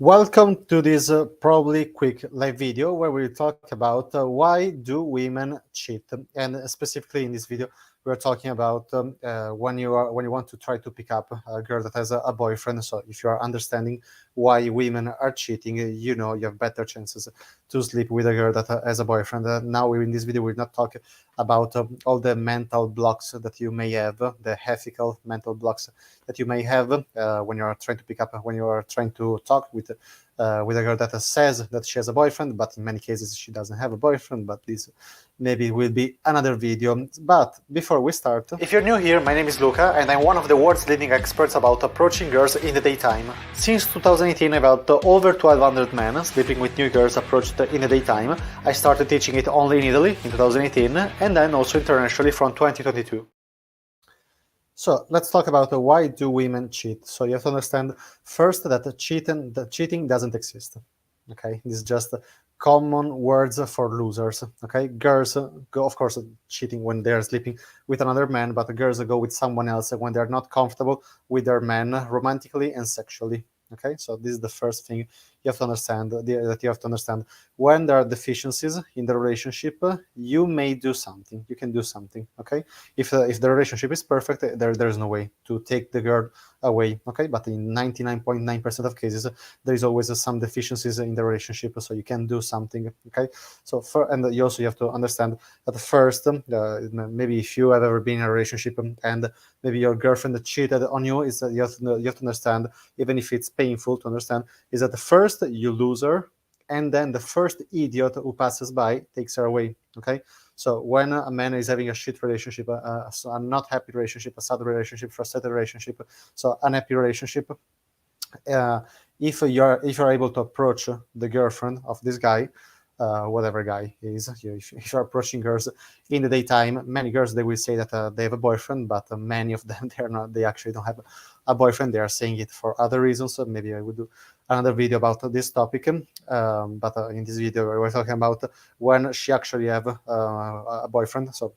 Welcome to this probably quick live video where we talk about why do women cheat, and specifically in this video we're talking about when you want to try to pick up a girl that has a boyfriend. So if you are understanding why women are cheating, you know you have better chances to sleep with a girl that has a boyfriend. Now in this video we're not talking about all the mental blocks that you may have, the ethical mental blocks that you may have when you are trying to pick up, when you are trying to talk with a girl that says that she has a boyfriend, but in many cases she doesn't have a boyfriend. But this maybe will be another video. But before we start, if you're new here, my name is Luca, and I'm one of the world's leading experts about approaching girls in the daytime. Since 2018, I've helped over 1,200 men sleeping with new girls approached in the daytime. I started teaching it only in Italy in 2018, and then also internationally from 2022. So let's talk about why do women cheat. So you have to understand first that cheating doesn't exist. Okay, this is just common words for losers. Okay, girls go, of course, cheating when they're sleeping with another man, but girls go with someone else when they're not comfortable with their man romantically and sexually. Okay, so this is the first thing you have to understand. That you have to understand when there are deficiencies in the relationship, you may do something. You can do something. Okay, if the relationship is perfect, there's no way to take the girl away. Okay, but in 99.9% of cases, there is always some deficiencies in the relationship, so you can do something. Okay, so and you also have to understand that first, maybe if you have ever been in a relationship and maybe your girlfriend cheated on you, is that you have to understand, even if it's painful to understand, is that the first you lose her, and then the first idiot who passes by takes her away. Okay, so when a man is having a shit relationship, so a not happy relationship, a sad relationship, frustrated relationship, so unhappy relationship, uh, if you're able to approach the girlfriend of this guy, whatever guy he is, if you're approaching girls in the daytime, many girls, they will say that they have a boyfriend, but many of them they're not. They actually don't have a boyfriend. They are saying it for other reasons. So maybe I would do another video about this topic. But in this video, we're talking about when she actually have a boyfriend. So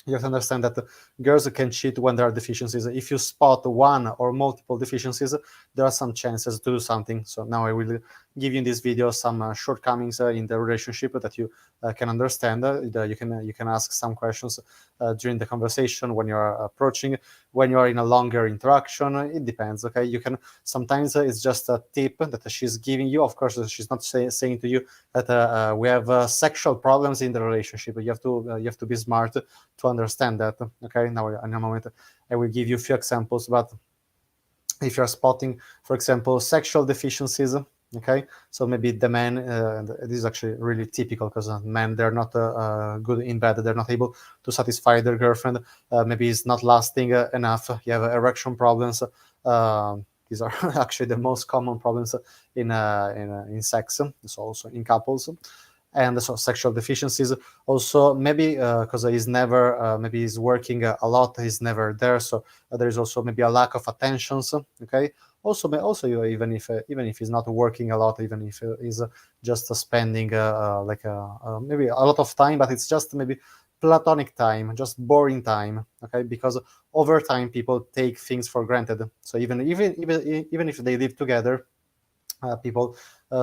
you have to understand that girls can cheat when there are deficiencies. If you spot one or multiple deficiencies, there are some chances to do something. So now I will give you in this video some shortcomings in the relationship that you can understand. You can ask some questions during the conversation when you are approaching, when you are in a longer interaction. It depends. Okay, you can sometimes it's just a tip that she's giving you. Of course, she's not saying to you that we have sexual problems in the relationship. You have to be smart to understand that. Okay, now in a moment I will give you a few examples. But if you're spotting, for example, sexual deficiencies, okay, so maybe the man, this is actually really typical because men, they're not good in bed, they're not able to satisfy their girlfriend, maybe it's not lasting enough, you have erection problems. These are actually the most common problems in sex, so also in couples. And so sexual deficiencies also, maybe because he's never maybe he's working a lot, he's never there, so there is also maybe a lack of attentions. Okay, also even if he's not working a lot, even if he's just spending maybe a lot of time, but it's just maybe platonic time, just boring time. Okay, because over time people take things for granted. So even if they live together, people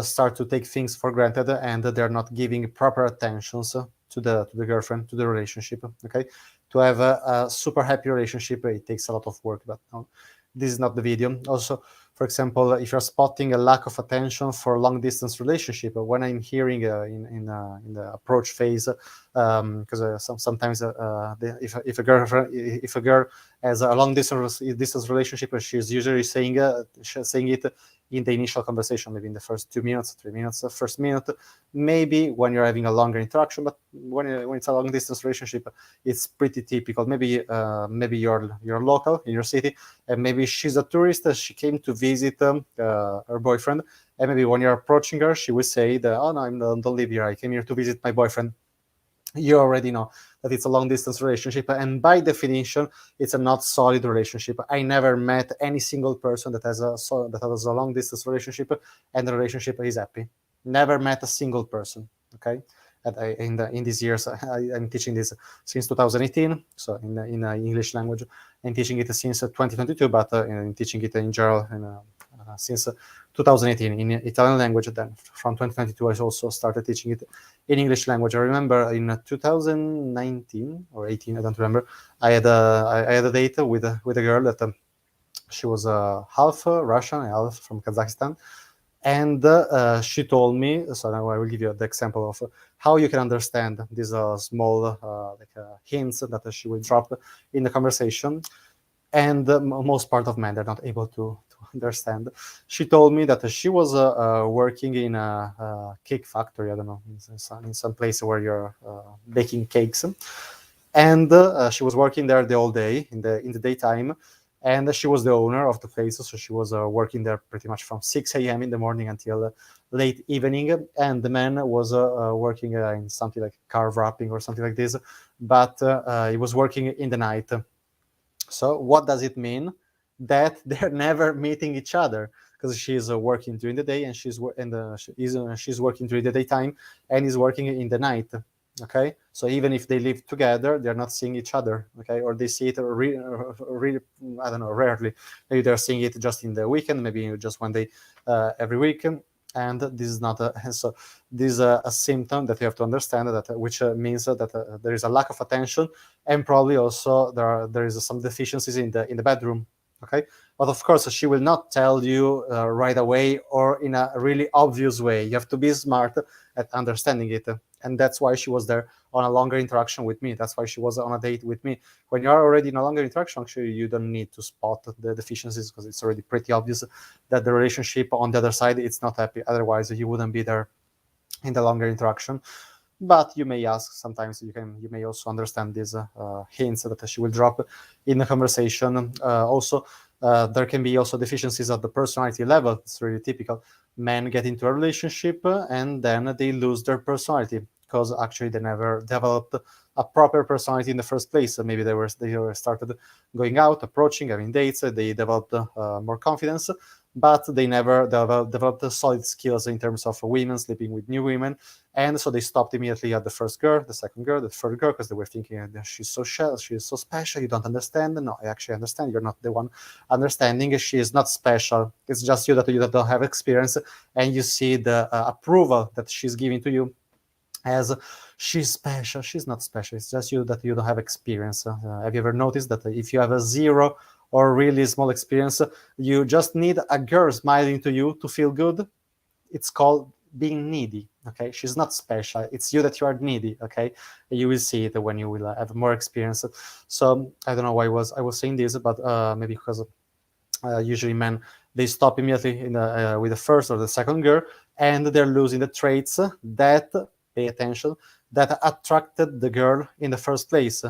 start to take things for granted, and they're not giving proper attentions to the girlfriend, to the relationship. Okay, to have a super happy relationship, it takes a lot of work. But no, this is not the video. Also, for example, if you're spotting a lack of attention for long distance relationship, when I'm hearing in the approach phase, because sometimes if a girl has a long distance relationship, she's usually saying it in the initial conversation, maybe in the first 2 minutes, 3 minutes, first minute, maybe when you're having a longer interaction. But when it's a long distance relationship, it's pretty typical. Maybe you're local in your city, and maybe she's a tourist. She came to visit her boyfriend, and maybe when you're approaching her, she will say that, "Oh no, I don't live here. I came here to visit my boyfriend." You already know that it's a long distance relationship, and by definition it's a not solid relationship. I never met any single person that has a long distance relationship and the relationship is happy. Never met a single person. Okay, and in these years I'm teaching this since 2018, so in English language. I'm teaching it since 2022, but I'm teaching it in general since 2018 in Italian language. Then from 2022, I also started teaching it in English language. I remember in 2019 or 18, I don't remember. I had a date with a girl that she was half Russian and half from Kazakhstan. And she told me, so now I will give you the example of how you can understand these small hints that she will drop in the conversation. And most part of men, they're not able to understand. She told me that she was working in a cake factory, I don't know, in some place where you're baking cakes. And she was working there the whole day in the daytime, and she was the owner of the place, so she was working there pretty much from 6 a.m. in the morning until late evening. And the man was working in something like car wrapping or something like this, but he was working in the night. So what does it mean? That they're never meeting each other, because she's working during the day and she's working during the daytime, and he's working in the night. Okay, so even if they live together, they're not seeing each other. Okay, or they see it I don't know, rarely. Maybe they're seeing it just in the weekend, maybe just one day every week. And this is not so this is a symptom that you have to understand, that which means that there is a lack of attention, and probably also there is some deficiencies in the bedroom. Okay, but of course she will not tell you right away or in a really obvious way. You have to be smart at understanding it, and that's why she was there on a longer interaction with me. That's why she was on a date with me. When you are already in a longer interaction, actually you don't need to spot the deficiencies, because it's already pretty obvious that the relationship on the other side, it's not happy. Otherwise you wouldn't be there in the longer interaction. But you may ask, sometimes you may also understand these hints that she will drop in the conversation. Also, there can be also deficiencies at the personality level. It's really typical. Men get into a relationship and then they lose their personality, because actually they never developed a proper personality in the first place. So maybe they were started going out, approaching, having dates. They developed more confidence, but they never developed solid skills in terms of women, sleeping with new women. And so they stopped immediately at the first girl, the second girl, the third girl, because they were thinking, she's so special, you don't understand. No, I actually understand. You're not the one understanding. She is not special. It's just you that you don't have experience, and you see the approval that she's giving to you as she's special. She's not special. It's just you that you don't have experience. Have you ever noticed that if you have a zero or really small experience, you just need a girl smiling to you to feel good? It's called being needy. Okay, she's not special. It's you that you are needy. Okay, you will see it when you will have more experience. So I don't know why I was saying this, but maybe because usually men, they stop immediately with the first or the second girl, and they're losing the traits that, pay attention, that attracted the girl in the first place.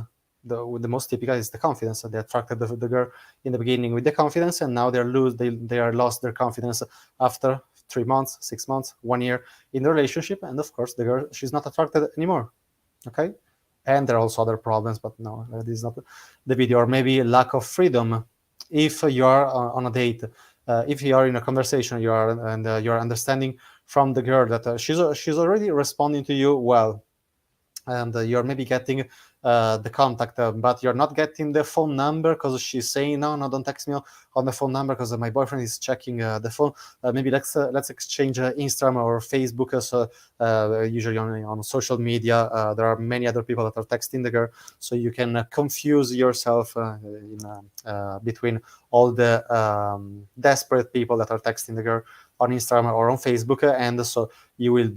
The most typical is the confidence. They attracted the girl in the beginning with the confidence, and now they are lost their confidence after 3 months, 6 months, 1 year in the relationship. And of course the girl, she's not attracted anymore. Okay, and there are also other problems, but no, this is not the video. Or maybe lack of freedom. If you are on a date, if you are in a conversation, you're understanding from the girl that she's already responding to you well, and you're maybe getting the contact, but you're not getting the phone number, because she's saying, no, don't text me on the phone number, because my boyfriend is checking the phone. Maybe let's exchange Instagram or Facebook. So usually on social media, there are many other people that are texting the girl, so you can confuse yourself between all the desperate people that are texting the girl on Instagram or on Facebook, and so you will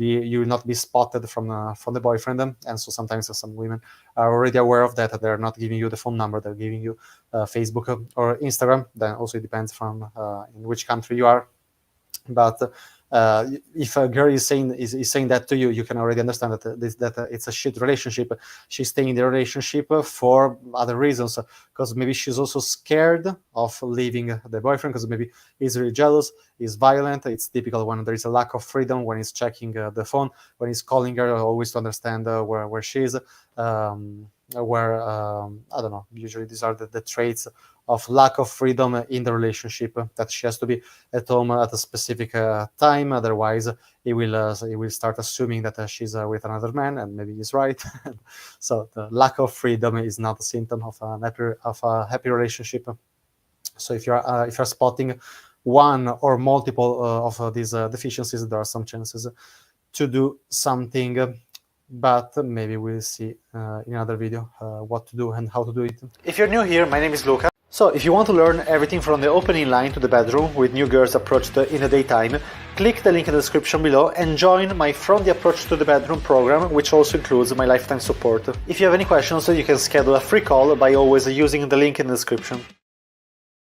not be spotted from the boyfriend. And so sometimes some women are already aware of that. They're not giving you the phone number, they're giving you Facebook or Instagram. Then also it depends from in which country you are. But if a girl is saying that to you, you can already understand that it's a shit relationship. She's staying in the relationship for other reasons, because maybe she's also scared of leaving the boyfriend, because maybe he's really jealous, he's violent. It's typical when there is a lack of freedom, when he's checking the phone, when he's calling her, always to understand where she is. I don't know, usually these are the traits of lack of freedom in the relationship, that she has to be at home at a specific time. Otherwise he will start assuming that she's with another man, and maybe he's right. So the lack of freedom is not a symptom of a happy relationship. So if you're spotting one or multiple of these deficiencies, there are some chances to do something, but maybe we'll see in another video what to do and how to do it. If you're new here, my name is Luca. So if you want to learn everything from the opening line to the bedroom with new girls approached in the daytime, click the link in the description below and join my From the Approach to the Bedroom program, which also includes my lifetime support. If you have any questions, you can schedule a free call by always using the link in the description.